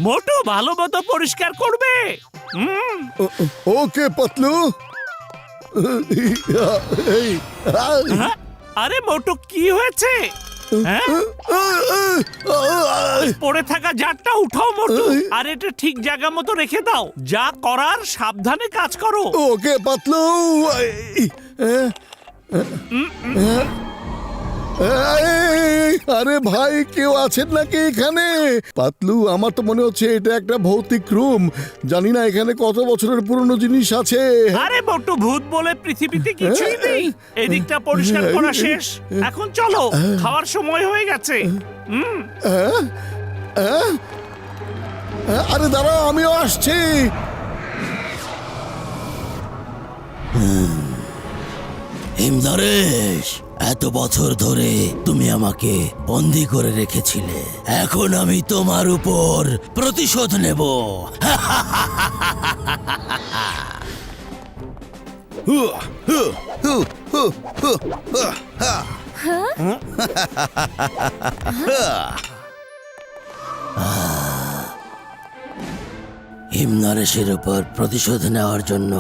মোটু ভালো মতো পরিষ্কার করবে। ওকে পাতলু। আরে মোটু কি হয়েছে? পড়ে থাকা জারটা উঠাও মোটু, আর এটা ঠিক জায়গা মতো রেখে দাও। যা করার সাবধানে কাজ করো। ওকে পাতলু। আরে ভাই, কেউ আছেন নাকি এখানে? পাতলু, আমার তো মনে হচ্ছে এটা একটা ভৌতিক রুম। জানি না এখানে কত বছরের পুরনো জিনিস আছে। আরে মোটু, ভূত বলে পৃথিবীতে কিছুই নেই। এদিকটা পরিষ্কার করা শেষ, এখন চলো, খাওয়ার সময় হয়ে গেছে। আরে দাঁড়াও, আমিও আসছি। হিমনরেশ, এত বছর ধরে তুমি আমাকে বন্দি করে রেখেছিলে, এখন আমি তোমার উপর প্রতিশোধ নেব। হিমনরেশের উপর প্রতিশোধ নেওয়ার জন্য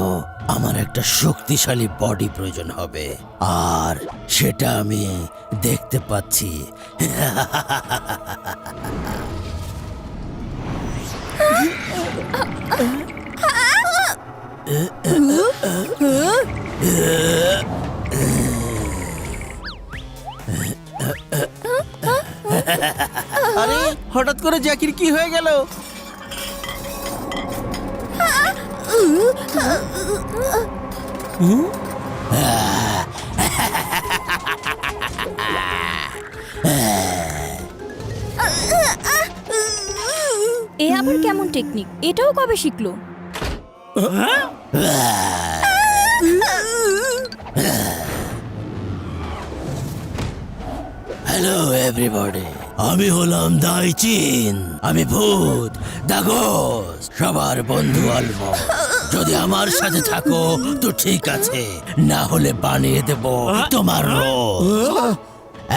আমার একটা শক্তিশালী বডি প্রয়োজন হবে, আর সেটা আমি দেখতে পাচ্ছি। আরে হঠাৎ করে জ্যাকির কি হয়ে গেল? এ আবার কেমন টেকনিক? এটাও কবে শিখলো? হ্যালো এভরিবডি, আমি হলাম দাইচিন। আমি ভূত, দ্য ঘোস্ট, সবার বন্ধু আলমো। যদি আমার সাথে থাকো তো ঠিক আছে, না হলে বানিয়ে দেব তোমার রোল।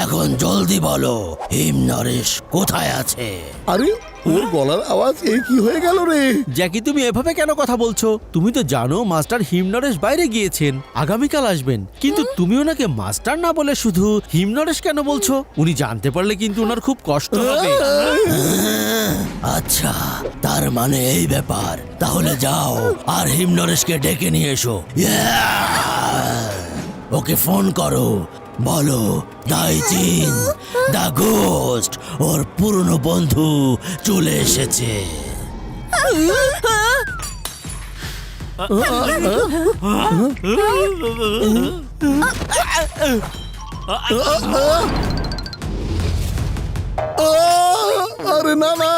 এখন জলদি বলো, হিমনরেশ কোথায় আছে? আরে ওর গলার আওয়াজ এই কি হয়ে গেল রে? জ্যাকি, তুমি এভাবে কেন কথা বলছো? তুমি তো জানো মাস্টার হিমনরেশ বাইরে গিয়েছেন, আগামীকাল আসবেন। কিন্তু তুমি ওনাকে মাস্টার না বলে শুধু হিমনরেশ কেন বলছো? উনি জানতে পারলে কিন্তু ওনার খুব কষ্ট হবে। আচ্ছা, তার মানে এই ব্যাপার। তাহলে যাও আর হিমনরেশকে ডেকে নিয়ে এসো। ওকে ফোন করো, বলো দাইচিন দ্য ঘোস্ট ওর পুরনো বন্ধু চলে এসেছে। আরে না না,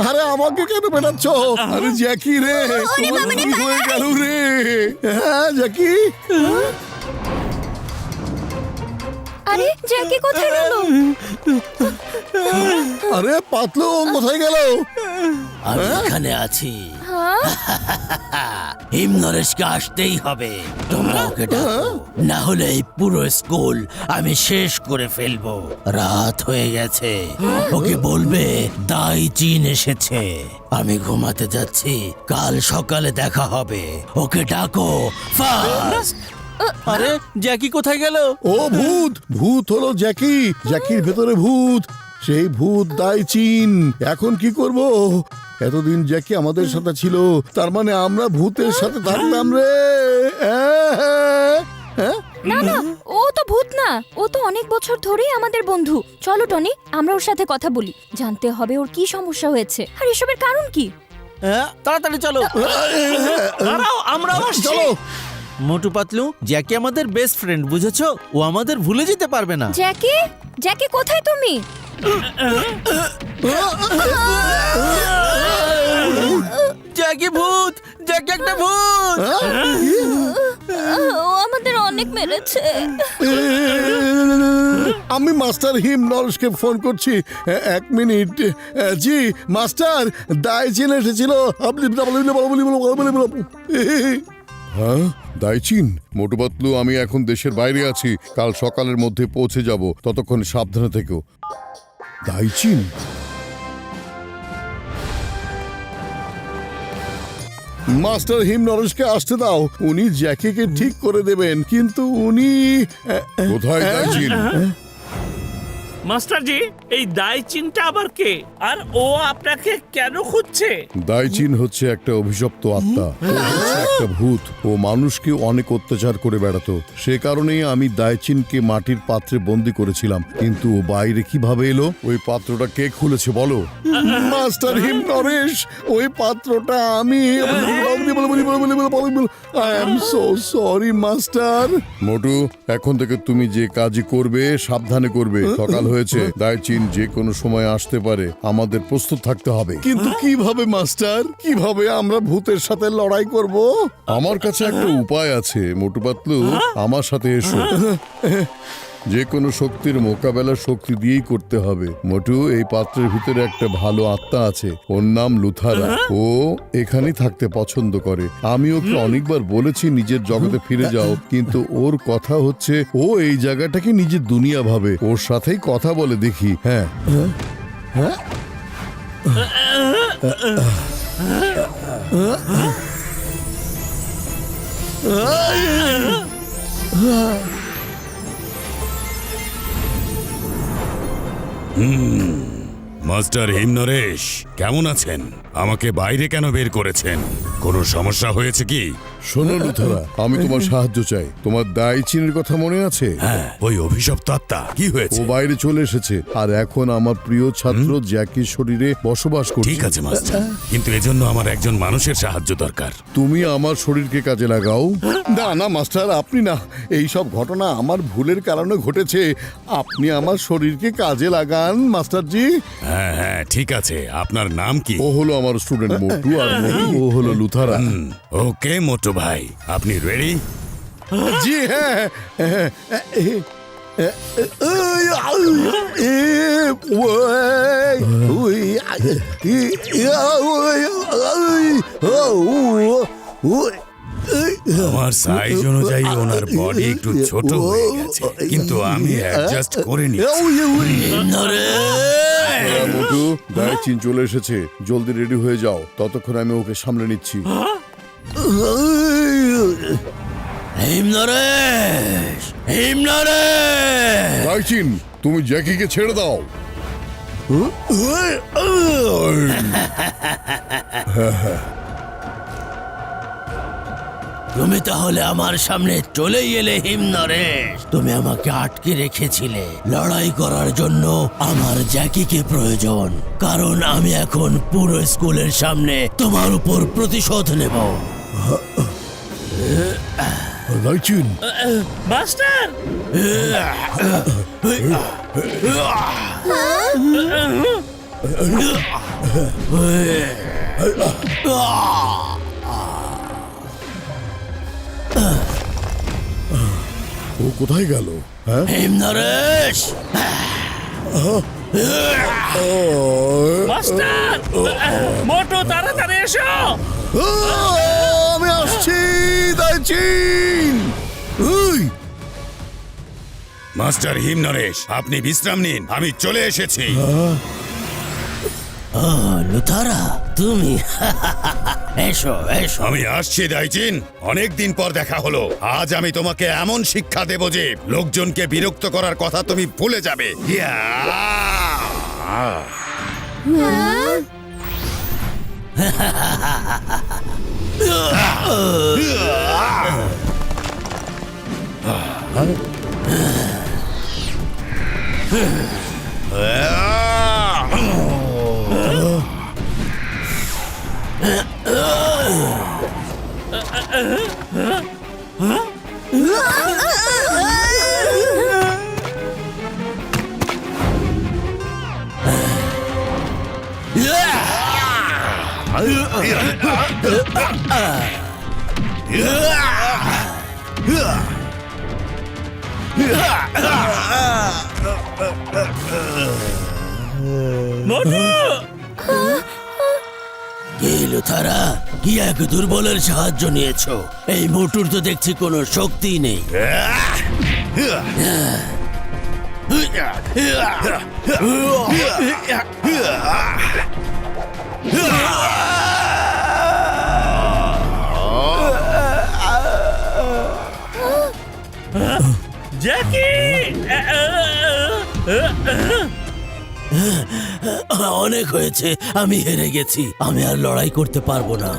আরে আমাকে কেন বেড়াচ্ছ? আরে জ্যাকি রে, তোমার কি হয়ে গেল রে? হ্যাঁ জ্যাকি। আরে জ্যাকি কোথায় গেল? আরে পাতলু কোথায় গেল? আমি এখানে আছি। হিমনরেশকে আসতেই হবে। তোমরা ওকে ডাকো, না হলে এই পুরো স্কুল আমি শেষ করে ফেলবো। রাত হয়ে গেছে, ওকে বলবে দাইচিন এসেছে। আমি ঘুমাতে যাচ্ছি, কাল সকালে দেখা হবে। ওকে ডাকো ফাস্ট। আরে জ্যাকি কোথায় গেল? ও ভূত, ভূত হলো জ্যাকি। জ্যাকির ভেতরে ভূত, সেই ভূত দাইচিন। এখন কি করব? এতদিন জ্যাকি আমাদের সাথে ছিল, তার মানে আমরা ভূতের সাথে থাকতাম রে। না না, ও তো ভূত না, ও তো অনেক বছর ধরেই আমাদের বন্ধু। চলো টনি, আমরা ওর সাথে কথা বলি, জানতে হবে ওর কি সমস্যা হয়েছে আর এসবের কারণ কি। তাড়াতাড়ি চলো। দাঁড়াও, আমরাও আসছি। চলো। মোটু পাতলু, জ্যাকি আমাদের বেস্ট ফ্রেন্ড, বুঝেছো? ও আমাদের ভুলে যেতে পারবে না। জ্যাকি, জ্যাকি কোথায় তুমি? জ্যাকি ভূত, জ্যাকি একটা ভূত। ও আমাদের অনেক মেরেছে। আমি মাস্টার হিমনরেশকে ফোন করছি। এক মিনিট। জি মাস্টার, দাইচিন এসেছিল। হ্যাঁ দাইচিন, মোটু পাতলু, আমি এখন দেশের বাইরে আছি। কাল সকালের মধ্যে পৌঁছে যাব, ততক্ষণ সাবধানে থেকো। দাইচিন, মাস্টার হিম নরেশকে আসতে দাও, উনি জ্যাকিকে ঠিক করে দেবেন, কিন্তু উনি কোথায় দাইচিন? মাস্টারজি, এই দাইচিনটা আবার কে, আর ও আপনাকে কেন খুঁজছে? দাইচিন হচ্ছে একটা অভিশপ্ত আত্মা, ও হচ্ছে একটা ভূত। ও মানুষকে অনেক অত্যাচার করে বেড়াতো। সে কারণেই আমি দাইচিনকে মাটির পাত্রে বন্দি করেছিলাম। কিন্তু ও বাইরে কিভাবে এলো? ওই পাত্রটা কে খুলেছে বলো? মাস্টার হিম নরেশ, ওই পাত্রটা আমি। I am so sorry master. Motu, এখন থেকে তুমি যে কাজই করবে সাবধানে করবে। সকাল হয়েছে, দাইচিন যে কোনো সময় আসতে পারে, আমাদের প্রস্তুত থাকতে হবে। কিন্তু কিভাবে মাস্টার, কিভাবে আমরা ভূতের সাথে লড়াই করব? আমার কাছে একটা উপায় আছে মোটু পাতলু, আমার সাথে এসো। যে কোনো শক্তির মোকাবেলা শক্তি দিয়েই করতে হবে। মোটু, এই পাত্রের ভিতরে একটা ভালো আত্মা আছে, ওর নাম লুথারা। ও এখানেই থাকতে পছন্দ করে। আমি ওকে অনেকবার বলেছি নিজের জগতে ফিরে যাও, কিন্তু ওর কথা হচ্ছে ও এই জায়গাটাকে নিজের দুনিয়া ভাবে। ওর সাথেই কথা বলে দেখি। হ্যাঁ, মাস্টার হিম নরেশ, কেমন আছেন? আমাকে বাইরে কেন বের করেছেন? কোনো সমস্যা হয়েছে কি? শোনো লুথারা, আমি তোমার সাহায্য চাই। তোমার দাইচিনের কথা মনে আছে? হ্যাঁ, ওই অভিশপ্ত আত্মা কি ও হয়েছে? বাইরে চলে এসেছে আর এখন আমার প্রিয় ছাত্র জ্যাকির শরীরে বসবাস করছে। ঠিক আছে মাস্টার, কিন্তু এজন্য আমার একজন মানুষের সাহায্য দরকার। তুমি আমার শরীরকে কাজে লাগাও। না না মাস্টার, আপনি না। এই সব ঘটনা আমার ভুলের কারণে ঘটেছে। আপনি আমার শরীরকে কাজে লাগান মাস্টারজি। হ্যাঁ হ্যাঁ, ঠিক আছে। আপনার নাম কি? ও হলো আমার স্টুডেন্ট মোটু, আর মোটু ও হলো লুথারা। ওকে মোটু ভাই, আপনি রেডি? জি হ্যাঁ। আমার সাইজ অনুযায়ী ওনার বডি একটু ছোট হয়ে গেছে, কিন্তু আমি অ্যাডজাস্ট করে নিয়েছি। মোটু, দাইচিন চলে এসেছে, জলদি রেডি হয়ে যাও। ততক্ষণ আমি ওকে সামলে নিচ্ছি। হিম নরেশ, হিম নরেশ! দাইচিন, তুমি জ্যাকিকে ছেড়ে দাও। তুমি তাহলে আমার সামনে চলেই এলে হিম নরেশ। তুমি আমাকে আটকে রেখেছিলে। লড়াই করার জন্য আমার জ্যাকিকে প্রয়োজন, কারণ আমি এখন পুরো স্কুলের সামনে তোমার উপর প্রতিশোধ নেব। দাইচিন, মাস্টার, ও কোথায় গেল? হ্যাঁ, হিম নরেশ! মাস্টার, মোটু তাড়াতাড়ি এসো। আমি আসছি দাইচিন। মাস্টার হিম নরেশ, আপনি বিশ্রাম নিন, আমি চলে এসেছি। ও লুথারা, তুমি? এসো এসো। আমি আসছি দাইচিন, অনেকদিন পর দেখা হলো। আজ আমি তোমাকে এমন শিক্ষা দেব যে লোকজনকে বিরক্ত করার কথা তুমি ভুলে যাবে। ইয়া! মোটু, কি লুথারা, কি এক দুর্বলের সাহায্য নিয়েছো? এই মোটুর তো দেখছি কোনো শক্তি নেই। অনেক হয়েছে, আমি হেরে গেছি, আমি আর লড়াই করতে পারবো না।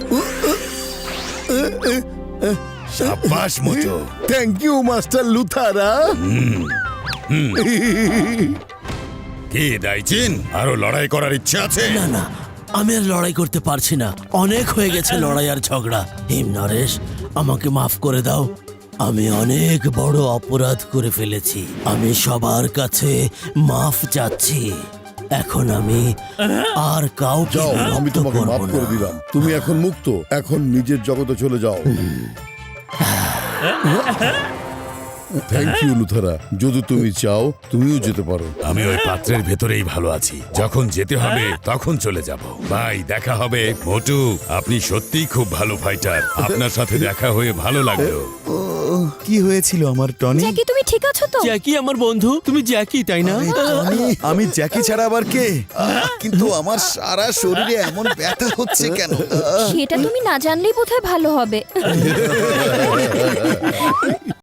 সাব্বাস Motu. Thank you master Luthra. কি দাইচিন, আরো লড়াই করার ইচ্ছে আছে? না না, আমি আর লড়াই করতে পারছি না, অনেক হয়ে গেছে লড়াই আর ঝগড়া। হিমনরেশ, আমাকে মাফ করে দাও, আমি অনেক বড় অপরাধ করে ফেলেছি, আমি সবার কাছে মাফ চাচ্ছি। এখন আমি আর কাউকে যাও, আমি বিরক্ত তোমাকে করব মাফ করে না। দিলাম। তুমি এখন মুক্ত, এখন নিজের জগতে চলে যাও। Thank you Luthra. যদি তুমি চাও তুমিও যেতে পারো। আমি ওই পাত্রের ভেতরেই ভালো আছি, যখন যেতে হবে তখন চলে যাব। ভাই, দেখা হবে। মোটু, আপনি সত্যিই খুব ভালো ফাইটার, আপনার সাথে দেখা হয়ে ভালো লাগলো। কি হয়েছিল আমার টনি? জ্যাকি তুমি ঠিক আছো তো? জ্যাকি আমার বন্ধু, তুমি জ্যাকি তাই না? আরে টনি, আমি জ্যাকি ছাড়া আবার কে? কিন্তু আমার সারা শরীরে এমন ব্যথা হচ্ছে কেন? সেটা তুমি না জানলেই বোধহয় ভালো হবে।